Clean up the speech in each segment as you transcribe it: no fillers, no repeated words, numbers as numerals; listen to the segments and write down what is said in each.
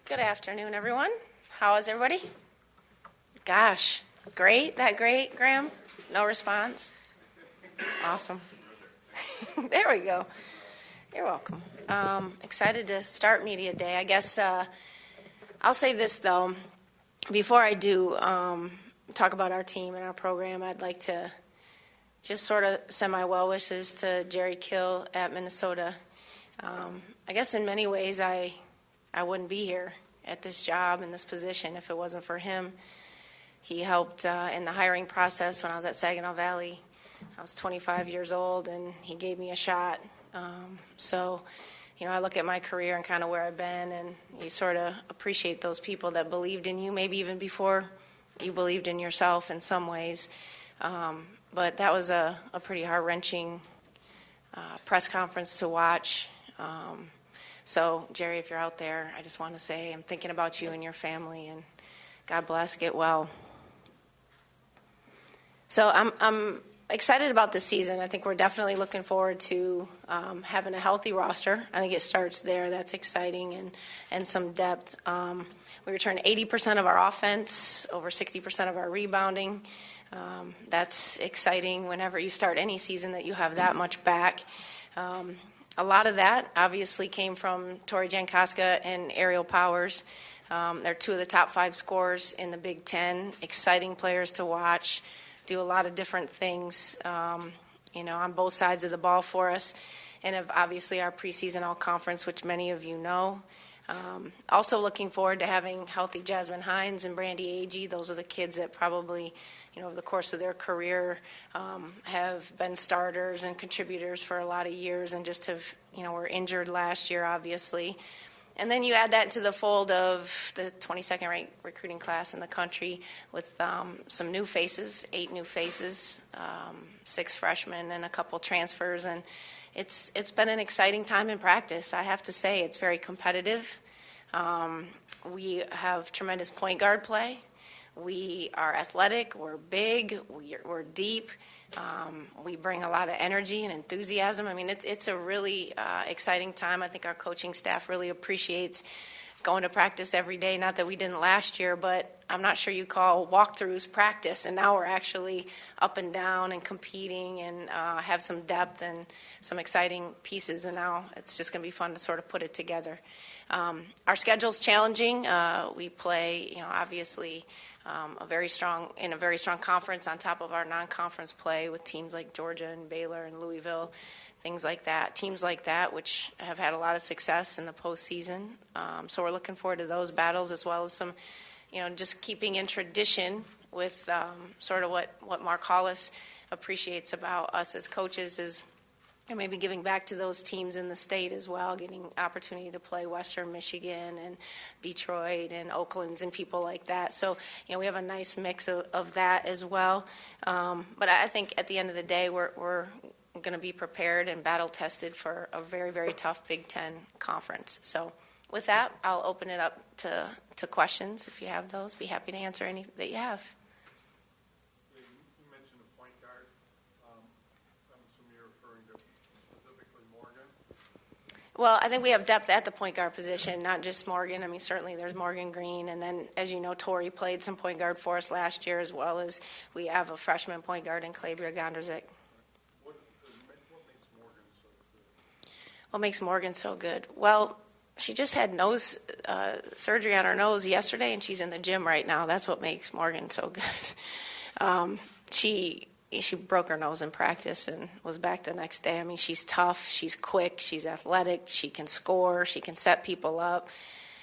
Good afternoon, everyone. How is everybody? Gosh, great. That great, Graham? No response? Awesome. There we go. You're welcome. Excited to start Media Day. I guess I'll say this, though. Before I do talk about our team and our program, I'd like to just sort of send my well wishes to Jerry Kill at Minnesota. I guess in many ways I wouldn't be here at this job, in this position, if it wasn't for him. He helped in the hiring process when I was at Saginaw Valley. I was 25 years old, and he gave me a shot. So, I look at my career and kind of where I've been, and you sort of appreciate those people that believed in you, maybe even before you believed in yourself in some ways. But that was a pretty heart-wrenching press conference to watch. So, Jerry, if you're out there, I just want to say I'm thinking about you and your family, and God bless, get well. So I'm excited about this season. I think we're definitely looking forward to having a healthy roster. I think it starts there. That's exciting, and some depth. We returned 80% of our offense, over 60% of our rebounding. That's exciting whenever you start any season that you have that much back. A lot of that obviously came from Tori Jankowska and Ariel Powers. They're two of the top 5 scorers in the Big Ten. Exciting players to watch, do a lot of different things, on both sides of the ball for us. And of obviously our preseason all-conference, which many of you know. Also looking forward to having healthy Jasmine Hines and Brandy Agee. Those are the kids that probably, over the course of their career have been starters and contributors for a lot of years and just have, were injured last year, obviously. And then you add that to the fold of the 22nd ranked recruiting class in the country with some new faces, 8 new faces, 6 freshmen and a couple transfers. And it's been an exciting time in practice. I have to say it's very competitive. We have tremendous point guard play. We are athletic. We're big. We're deep. We bring a lot of energy and enthusiasm. I mean, it's a really exciting time. I think our coaching staff really appreciates going to practice every day. Not that we didn't last year, but I'm not sure you call walkthroughs practice. And now we're actually up and down and competing and have some depth and some exciting pieces. And now it's just going to be fun to sort of put it together. Our schedule's challenging. We play, obviously, a very strong conference on top of our non-conference play with teams like Georgia and Baylor and Louisville, things like that. Teams like that, which have had a lot of success in the postseason. So we're looking forward to those battles as well as some, just keeping in tradition with sort of what Mark Hollis appreciates about us as coaches is and maybe giving back to those teams in the state as well, getting opportunity to play Western Michigan and Detroit and Oakland's and people like that. So, we have a nice mix of that as well. But I think at the end of the day, we're going to be prepared and battle-tested for a very, very tough Big Ten conference. So with that, I'll open it up to questions. If you have those, be happy to answer any that you have. Well, I think we have depth at the point guard position, not just Morgan. I mean, certainly there's Morgan Green, and then, as you know, Tori played some point guard for us last year, as well as we have a freshman point guard in Klebria Gondrzik. What makes Morgan so good? What makes Morgan so good? Well, she just had nose surgery on her nose yesterday, and she's in the gym right now. That's what makes Morgan so good. She broke her nose in practice and was back the next day. I mean, she's tough, she's quick, she's athletic, she can score, she can set people up.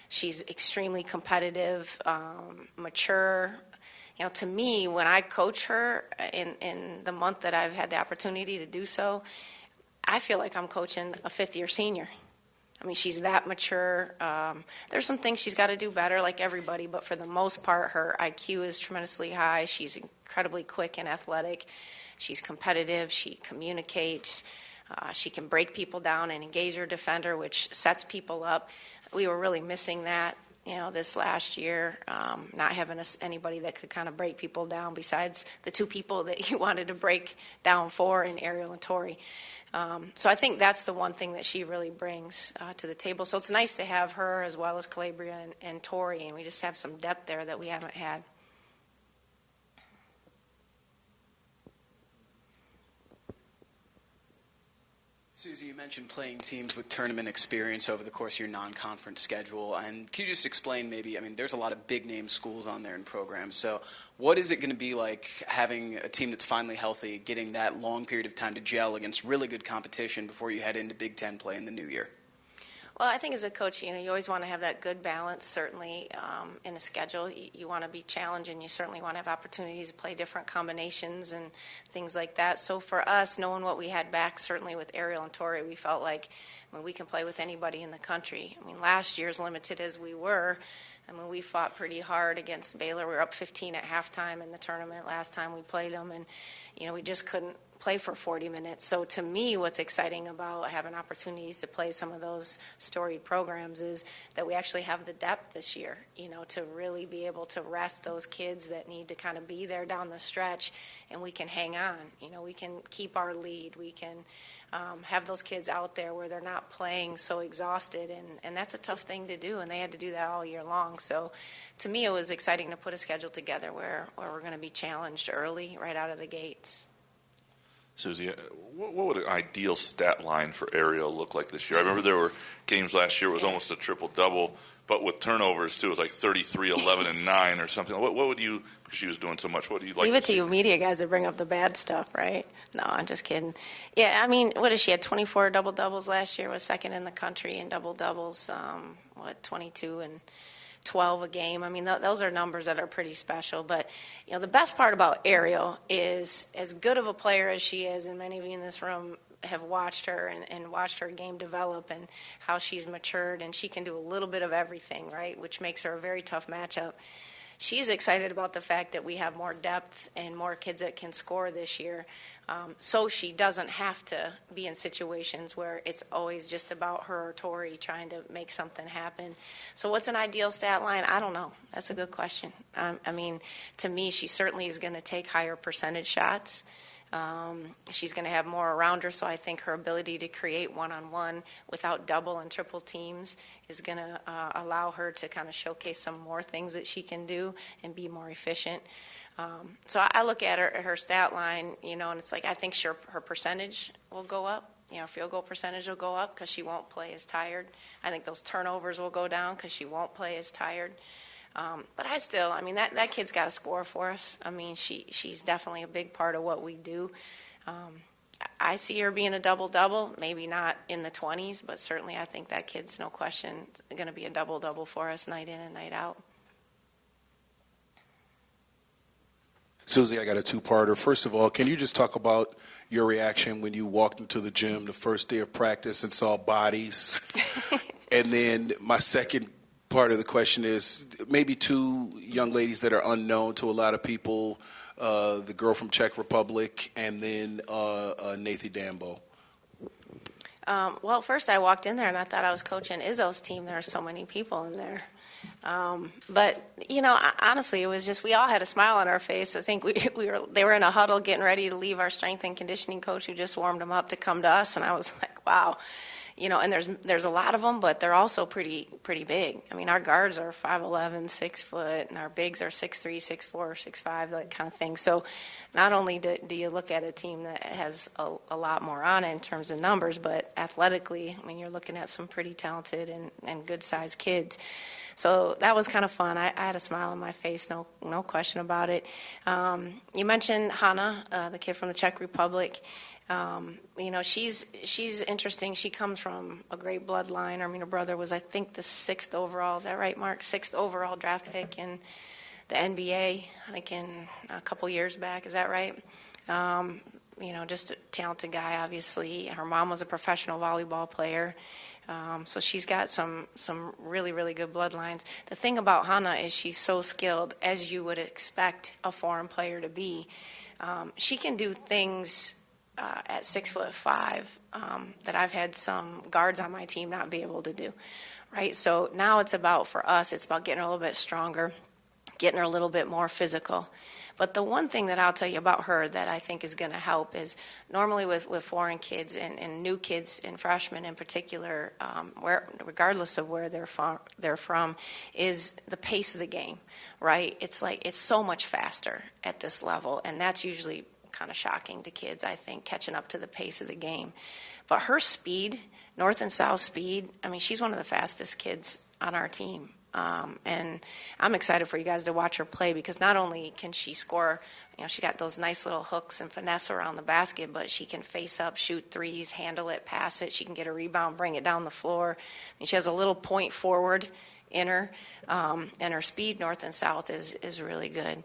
She's extremely competitive, mature. To me, when I coach her in the month that I've had the opportunity to do so, I feel like I'm coaching a fifth-year senior. I mean, she's that mature. There's some things she's got to do better, like everybody, but for the most part, her IQ is tremendously high. She's incredibly quick and athletic. She's competitive. She communicates. She can break people down and engage her defender, which sets people up. We were really missing that, this last year, not having anybody that could kind of break people down besides the 2 people that you wanted to break down for in Ariel and Tori. So I think that's the one thing that she really brings to the table. So it's nice to have her as well as Calabria and Tori, and we just have some depth there that we haven't had. Suzy, you mentioned playing teams with tournament experience over the course of your non-conference schedule, and can you just explain maybe, there's a lot of big-name schools on there in programs, so what is it going to be like having a team that's finally healthy, getting that long period of time to gel against really good competition before you head into Big Ten play in the new year? Well, I think as a coach, you always want to have that good balance, certainly in a schedule. You want to be challenged, and you certainly want to have opportunities to play different combinations and things like that. So for us, knowing what we had back, certainly with Ariel and Tori, we felt like we can play with anybody in the country. Last year, as limited as we were, we fought pretty hard against Baylor. We were up 15 at halftime in the tournament last time we played them, and we just couldn't play for 40 minutes. So to me, what's exciting about having opportunities to play some of those storied programs is that we actually have the depth this year, to really be able to rest those kids that need to kind of be there down the stretch, and we can hang on. We can keep our lead. We can have those kids out there where they're not playing so exhausted, and that's a tough thing to do, and they had to do that all year long. So to me, it was exciting to put a schedule together where we're going to be challenged early right out of the gates. Suzy, what would an ideal stat line for Ariel look like this year? I remember there were games last year it was almost a triple-double, but with turnovers, too. It was like 33, 11, and 9 or something. What would you, because she was doing so much, what do you like Leave it to see? you media guys to bring up the bad stuff, right? No, I'm just kidding. Yeah, what is she had 24 double-doubles last year, was second in the country in double-doubles, 22 and 12 a game. Those are numbers that are pretty special. But, the best part about Ariel is, as good of a player as she is, and many of you in this room have watched her and watched her game develop and how she's matured, and she can do a little bit of everything, right, which makes her a very tough matchup. She's excited about the fact that we have more depth and more kids that can score this year, so she doesn't have to be in situations where it's always just about her or Tori trying to make something happen. So what's an ideal stat line? I don't know. That's a good question. To me, she certainly is going to take higher percentage shots. She's going to have more around her, so I think her ability to create one-on-one without double and triple teams is going to allow her to kind of showcase some more things that she can do and be more efficient. So I look at her stat line, and it's like I think her percentage will go up. Field goal percentage will go up because she won't play as tired. I think those turnovers will go down because she won't play as tired. But I still, that kid's got to score for us. She's definitely a big part of what we do. I see her being a double-double, maybe not in the 20s, but certainly I think that kid's, no question, going to be a double-double for us night in and night out. Suzy, I got a two-parter. First of all, can you just talk about your reaction when you walked into the gym the first day of practice and saw bodies? And then my second part of the question is maybe two young ladies that are unknown to a lot of people, the girl from Czech Republic and then Nathy Dambo. Well, first I walked in there and I thought I was coaching Izzo's team. There are so many people in there. But, honestly, it was just we all had a smile on our face. I think they were in a huddle getting ready to leave our strength and conditioning coach who just warmed them up to come to us. And I was like, wow. And there's a lot of them, but they're also pretty big. Our guards are 5'11", 6 foot, and our bigs are 6'3", 6'4", 6'5", that kind of thing. So not only do you look at a team that has a lot more on it in terms of numbers, but athletically, you're looking at some pretty talented and good-sized kids. So that was kind of fun. I had a smile on my face, no question about it. You mentioned Hannah, the kid from the Czech Republic. She's interesting. She comes from a great bloodline. Her brother was, I think, the 6th overall. Is that right, Mark? 6th overall draft pick in the NBA, I think in a couple years back. Is that right? Just a talented guy, obviously. Her mom was a professional volleyball player. So she's got some really, really good bloodlines. The thing about Hannah is she's so skilled, as you would expect a foreign player to be. She can do things at 6'5" that I've had some guards on my team not be able to do, right? So now it's about, for us, it's about getting a little bit stronger, getting her a little bit more physical. But the one thing that I'll tell you about her that I think is going to help is normally with foreign kids and new kids and freshmen in particular, regardless of where they're from, is the pace of the game, right? It's so much faster at this level, and that's usually kind of shocking to kids, I think, catching up to the pace of the game. But her speed, north and south speed, I mean, she's one of the fastest kids on our team. And I'm excited for you guys to watch her play because not only can she score, she got those nice little hooks and finesse around the basket, but she can face up, shoot threes, handle it, pass it. She can get a rebound, bring it down the floor. I mean, she has a little point forward in her, and her speed north and south is really good.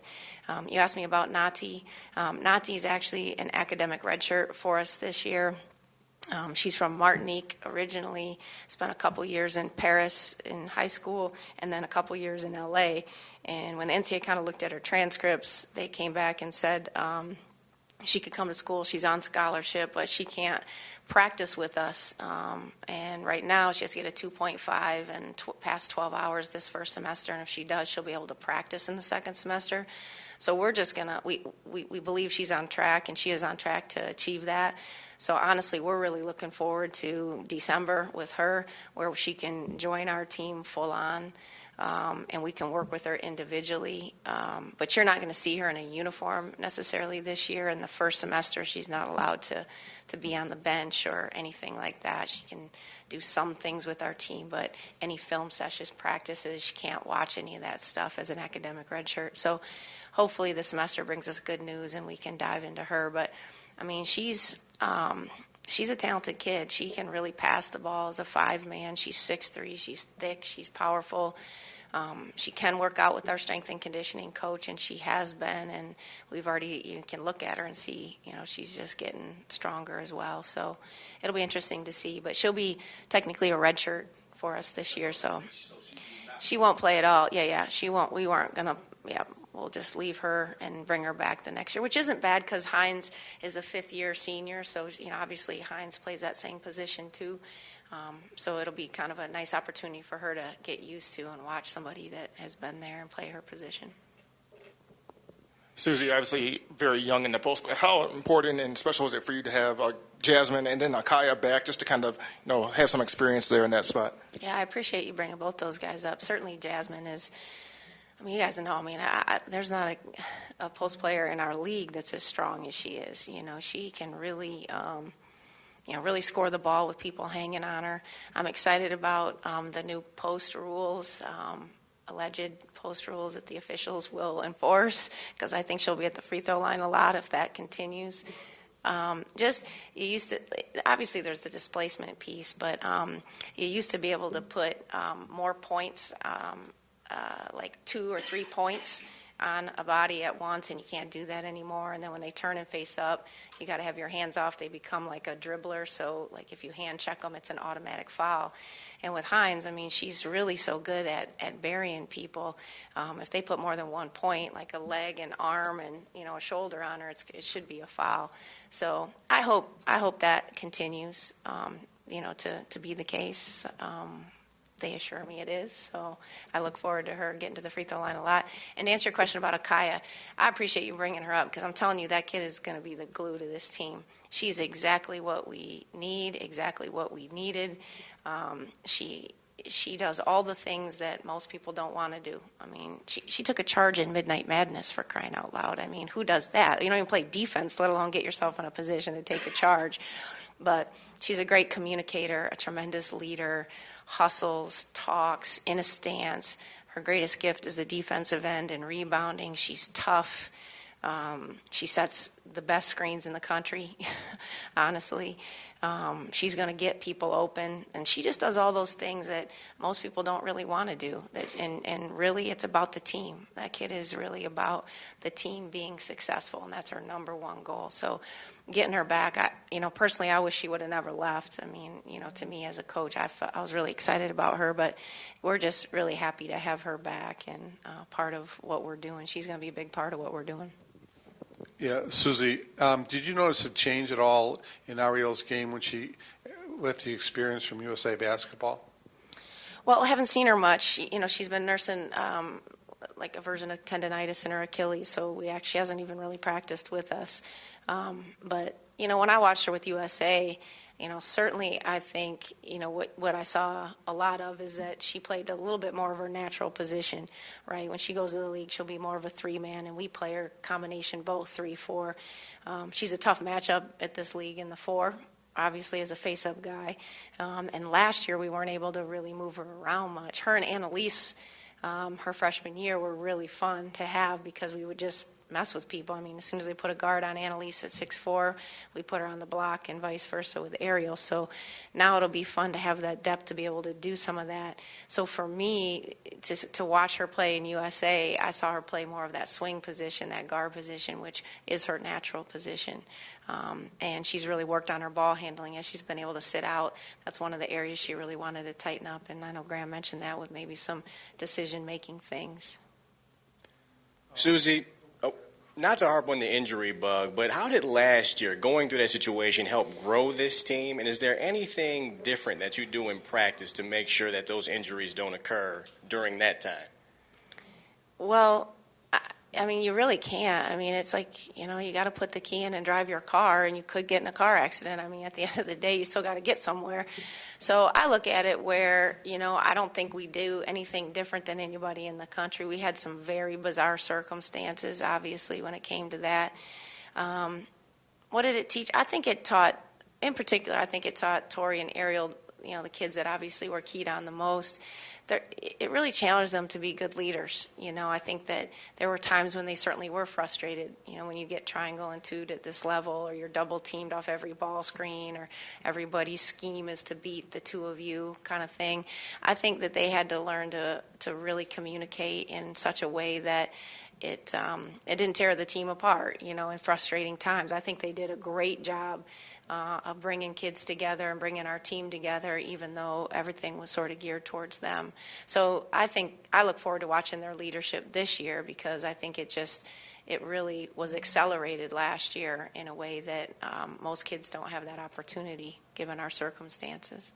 You asked me about Nati. Nati's actually an academic redshirt for us this year. She's from Martinique originally, spent a couple years in Paris in high school, and then a couple years in LA. And when the NCAA kind of looked at her transcripts, they came back and said she could come to school, she's on scholarship, but she can't practice with us. And right now she has to get a 2.5 and pass 12 hours this first semester, and if she does, she'll be able to practice in the second semester. So we're just going to, we believe she's on track, and she is on track to achieve that. So honestly, we're really looking forward to December with her, where she can join our team full on, and we can work with her individually. But you're not going to see her in a uniform necessarily this year. In the first semester, she's not allowed to be on the bench or anything like that. She can do some things with our team, but any film sessions, practices, she can't watch any of that stuff as an academic redshirt. So hopefully the semester brings us good news and we can dive into her. But I mean, she's a talented kid. She can really pass the ball as a 5-man. She's 6'3". She's thick. She's powerful. She can work out with our strength and conditioning coach, and she has been. And we've already, you can look at her and see, she's just getting stronger as well. So it'll be interesting to see. But she'll be technically a redshirt for us this year. So she won't play at all. Yeah, she won't. We weren't gonna. Yeah. We'll just leave her and bring her back the next year, which isn't bad because Hines is a fifth-year senior. So, obviously Hines plays that same position too. So it'll be kind of a nice opportunity for her to get used to and watch somebody that has been there and play her position. Suzy, obviously very young in the post, but how important and special is it for you to have Jasmine and then Kaya back just to kind of, have some experience there in that spot? Yeah, I appreciate you bringing both those guys up. Certainly Jasmine is... you guys know, there's not a post player in our league that's as strong as she is. She can really, really score the ball with people hanging on her. I'm excited about the new post rules, alleged post rules that the officials will enforce, because I think she'll be at the free throw line a lot if that continues. Obviously there's the displacement piece, but you used to be able to put more points, like 2 or 3 points on a body at once, and you can't do that anymore. And then when they turn and face up, you got to have your hands off. They become like a dribbler, so like if you hand check them, it's an automatic foul. And with Hines, she's really so good at burying people. If they put more than 1 point, like a leg and arm and a shoulder on her, it should be a foul. So I hope that continues, to be the case. They assure me it is, so I look forward to her getting to the free throw line a lot. And to answer your question about Akaya, I appreciate you bringing her up because I'm telling you that kid is going to be the glue to this team. She's exactly what we need, exactly what we needed. She does all the things that most people don't want to do. She took a charge in Midnight Madness, for crying out loud. Who does that? You don't even play defense, let alone get yourself in a position to take a charge. But she's a great communicator, a tremendous leader, hustles, talks, in a stance. Her greatest gift is the defensive end and rebounding. She's tough. She sets the best screens in the country, honestly. She's going to get people open, and she just does all those things that most people don't really want to do. And really, it's about the team. That kid is really about the team being successful, and that's her number one goal. So getting her back, personally, I wish she would have never left. To me as a coach, I was really excited about her, but we're just really happy to have her back and part of what we're doing. She's going to be a big part of what we're doing. Yeah, Suzy, did you notice a change at all in Ariel's game with the experience from USA Basketball? Well, I haven't seen her much. She's been nursing like a version of tendonitis in her Achilles, so she hasn't even really practiced with us. But when I watched her with USA, certainly I think, what I saw a lot of is that she played a little bit more of her natural position, right? When she goes to the league, she'll be more of a 3-man, and we play her combination both 3-4. She's a tough matchup at this league in the 4, obviously as a face-up guy. And last year we weren't able to really move her around much. Her and Annalise, her freshman year, were really fun to have because we would just mess with people. I mean, as soon as they put a guard on Annalise at 6'4", we put her on the block and vice versa with Ariel. So now it'll be fun to have that depth to be able to do some of that. So for me, to watch her play in USA, I saw her play more of that swing position, that guard position, which is her natural position. And she's really worked on her ball handling as she's been able to sit out. That's one of the areas she really wanted to tighten up. And I know Graham mentioned that with maybe some decision-making things. Suzy, not to harp on the injury bug, but how did last year, going through that situation, help grow this team? And is there anything different that you do in practice to make sure that those injuries don't occur during that time? Well, I mean, you really can't. I mean, it's like, you got to put the key in and drive your car, and you could get in a car accident. I mean, at the end of the day, you still got to get somewhere. So I look at it where, I don't think we do anything different than anybody in the country. We had some very bizarre circumstances, obviously, when it came to that. What did it teach? I think it taught, in particular, Tori and Ariel, the kids that obviously were keyed on the most. It really challenged them to be good leaders. I think that there were times when they certainly were frustrated, when you get triangle and twos at this level, or you're double teamed off every ball screen, or everybody's scheme is to beat the two of you kind of thing. I think that they had to learn to really communicate in such a way that it didn't tear the team apart, in frustrating times. I think they did a great job of bringing kids together and bringing our team together, even though everything was sort of geared towards them. So I look forward to watching their leadership this year, because I think it really was accelerated last year in a way that most kids don't have that opportunity given our circumstances.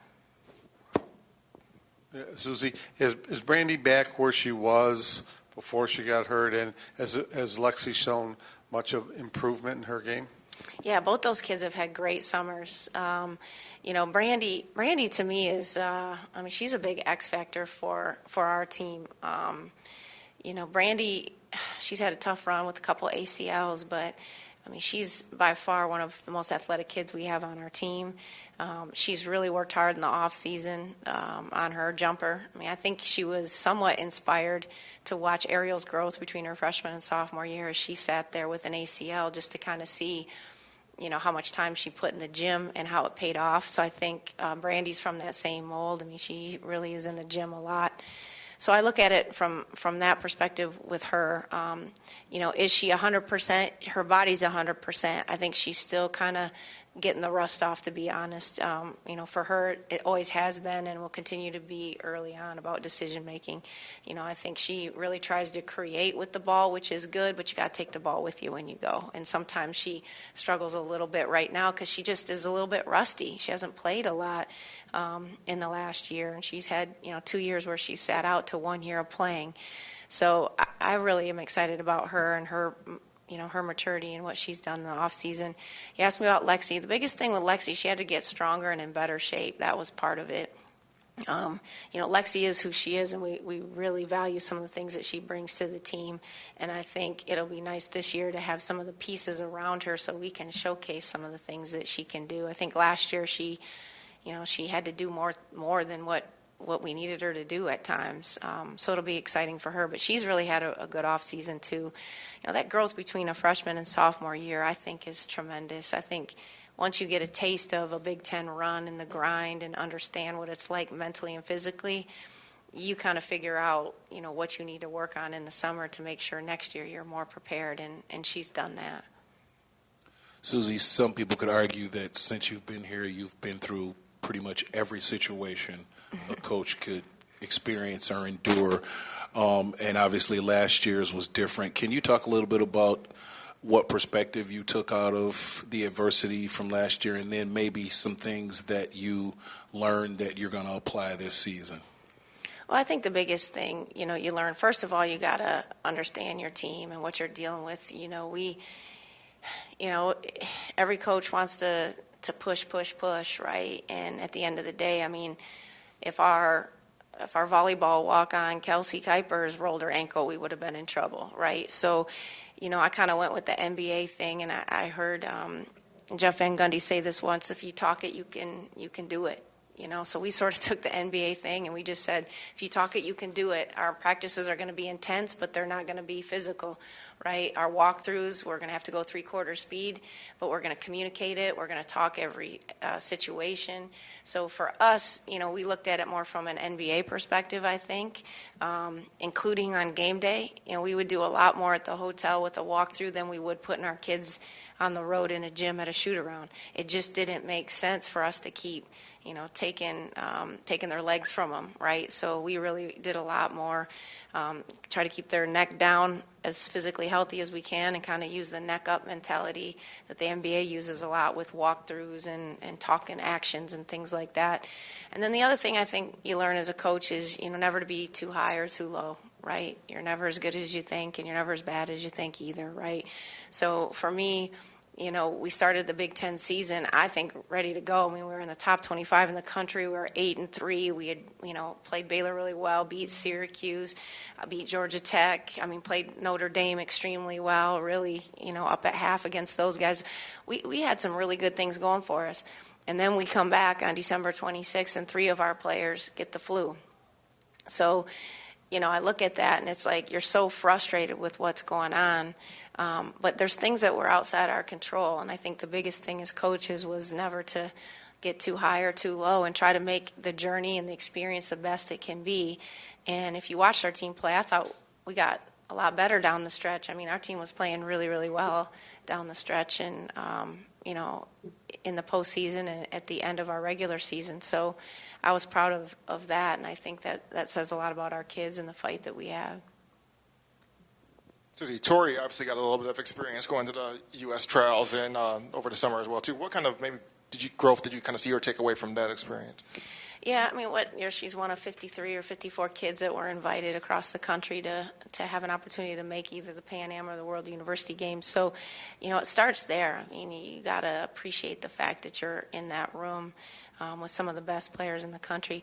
Yeah, Suzy, is Brandy back where she was before she got hurt, and has Lexi shown much of improvement in her game? Yeah, both those kids have had great summers. Brandy to me is, she's a big X factor for our team. Brandy, she's had a tough run with a couple ACLs, but she's by far one of the most athletic kids we have on our team. She's really worked hard in the off season on her jumper. I think she was somewhat inspired to watch Ariel's growth between her freshman and sophomore year as she sat there with an ACL, just to kind of see, how much time she put in the gym and how it paid off. So I think Brandy's from that same mold. She really is in the gym a lot. So I look at it from that perspective with her. Is she 100%? Her body's 100%. I think she's still kind of getting the rust off, to be honest. For her, it always has been and will continue to be early on about decision making. I think she really tries to create with the ball, which is good, but you got to take the ball with you when you go. And sometimes she struggles a little bit right now because she just is a little bit rusty. She hasn't played a lot in the last year, and she's had 2 years where she sat out to 1 year of playing. So I really am excited about her and her maturity and what she's done in the off season. You asked me about Lexi. The biggest thing with Lexi, she had to get stronger and in better shape. That was part of it. Lexi is who she is, and we really value some of the things that she brings to the team. And I think it'll be nice this year to have some of the pieces around her so we can showcase some of the things that she can do. I think last year she had to do more than what we needed her to do at times. So it'll be exciting for her. But she's really had a good off season too. That growth between a freshman and sophomore year, I think, is tremendous. I think once you get a taste of a Big Ten run and the grind and understand what it's like mentally and physically, you kind of figure out, what you need to work on in the summer to make sure next year you're more prepared, and she's done that. Suzy, some people could argue that since you've been here, you've been through pretty much every situation a coach could experience or endure. And obviously last year's was different. Can you talk a little bit about what perspective you took out of the adversity from last year, and then maybe some things that you learned that you're going to apply this season? Well, I think the biggest thing, you learn, first of all, you got to understand your team and what you're dealing with. Every coach wants to push, right? And at the end of the day, I mean, if our volleyball walk-on Kelsey Kuipers rolled her ankle, we would have been in trouble, right? So, I kind of went with the NBA thing, and I heard Jeff Van Gundy say this once: if you talk it, you can do it. So we sort of took the NBA thing and we just said, if you talk it, you can do it. Our practices are going to be intense, but they're not going to be physical, right? Our walkthroughs, we're going to have to go 3/4 speed, but we're going to communicate it. We're going to talk every situation. So for us, we looked at it more from an NBA perspective, I think, including on game day. We would do a lot more at the hotel with a walkthrough than we would putting our kids on the road in a gym at a shoot-around. It just didn't make sense for us to keep taking their legs from them, right? So we really did a lot more, try to keep their neck down as physically healthy as we can and kind of use the neck up mentality that the NBA uses a lot with walkthroughs and talking actions and things like that. And then the other thing I think you learn as a coach is, never to be too high or too low, right? You're never as good as you think and you're never as bad as you think either, right? So for me, we started the Big Ten season, I think, ready to go. I mean, we were in the top 25 in the country. We were 8-3. We had, played Baylor really well, beat Syracuse, beat Georgia Tech. I mean, played Notre Dame extremely well, really, up at half against those guys. We had some really good things going for us. And then we come back on December 26th, and 3 of our players get the flu. So, I look at that, and it's like you're so frustrated with what's going on. But there's things that were outside our control, and I think the biggest thing as coaches was never to get too high or too low and try to make the journey and the experience the best it can be. And if you watched our team play, I thought we got a lot better down the stretch. I mean, our team was playing really, really well down the stretch and, in the postseason and at the end of our regular season. So I was proud of that, and I think that says a lot about our kids and the fight that we have. Suzy, Tori obviously got a little bit of experience going to the U.S. trials and over the summer as well, too. What kind of growth did you kind of see or take away from that experience? Yeah, I mean, she's one of 53 or 54 kids that were invited across the country to have an opportunity to make either the Pan Am or the World University Games. So, it starts there. I mean, you got to appreciate the fact that you're in that room with some of the best players in the country.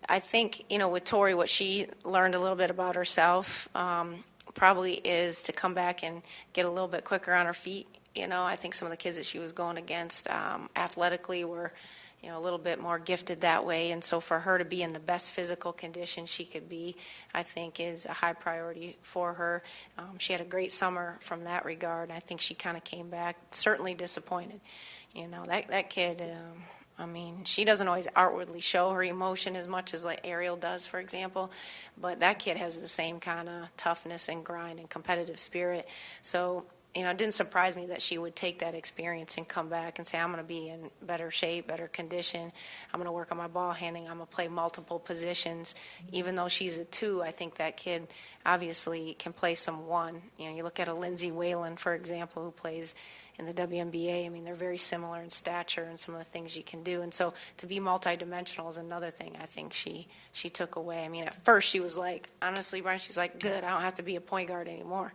I think, with Tori, what she learned a little bit about herself probably is to come back and get a little bit quicker on her feet. I think some of the kids that she was going against athletically were, a little bit more gifted that way. And so for her to be in the best physical condition she could be, I think is a high priority for her. She had a great summer from that regard. I think she kind of came back certainly disappointed. That kid, I mean, she doesn't always outwardly show her emotion as much as like Ariel does, for example, but that kid has the same kind of toughness and grind and competitive spirit. So, it didn't surprise me that she would take that experience and come back and say, I'm going to be in better shape, better condition. I'm going to work on my ball handling. I'm going to play multiple positions. Even though she's a 2, I think that kid obviously can play some 1. You look at a Lindsay Whalen, for example, who plays in the WNBA. I mean, they're very similar in stature and some of the things you can do. And so to be multidimensional is another thing I think she took away. I mean, at first she was like, honestly, Brian, she's like, good, I don't have to be a point guard anymore.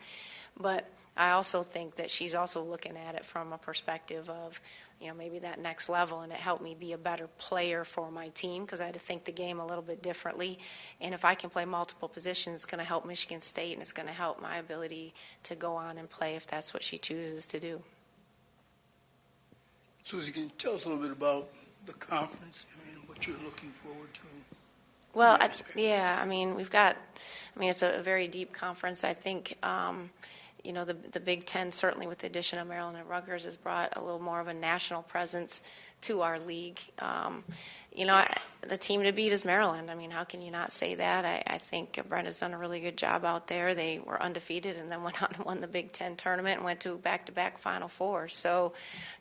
But I also think that she's also looking at it from a perspective of, maybe that next level, and it helped me be a better player for my team because I had to think the game a little bit differently. And if I can play multiple positions, it's going to help Michigan State, and it's going to help my ability to go on and play if that's what she chooses to do. Suzy, can you tell us a little bit about the conference? I mean, what you're looking forward to? Well, it's a very deep conference. I think, the Big Ten, certainly with the addition of Maryland and Rutgers, has brought a little more of a national presence to our league. The team to beat is Maryland. I mean, how can you not say that? I think Brenda's done a really good job out there. They were undefeated and then went on and won the Big Ten tournament and went to back-to-back Final Four. So,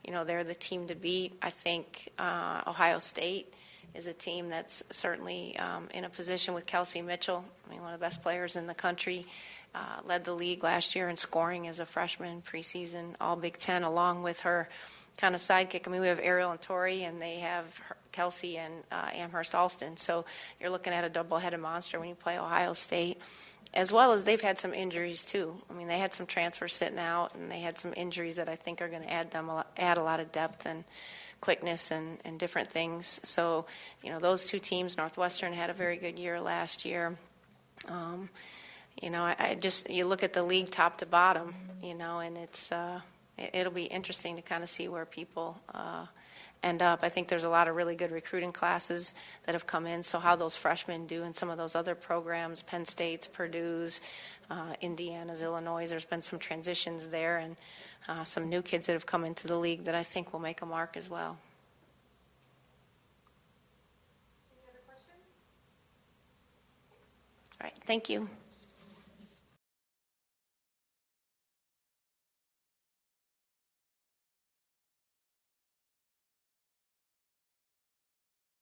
they're the team to beat. I think Ohio State is a team that's certainly in a position with Kelsey Mitchell, one of the best players in the country. Led the league last year in scoring as a freshman, preseason, all Big Ten, along with her kind of sidekick. I mean, we have Ariel and Tori, and they have Kelsey and Amherst Alston. So you're looking at a double-headed monster when you play Ohio State, as well as they've had some injuries too. I mean, they had some transfers sitting out, and they had some injuries that I think are going to add a lot of depth and quickness and different things. So, those two teams, Northwestern had a very good year last year. You look at the league top to bottom, and it'll be interesting to kind of see where people end up. I think there's a lot of really good recruiting classes that have come in, so how those freshmen do in some of those other programs, Penn State's, Purdue's, Indiana's, Illinois, there's been some transitions there, and some new kids that have come into the league that I think will make a mark as well. Any other questions? All right, thank you.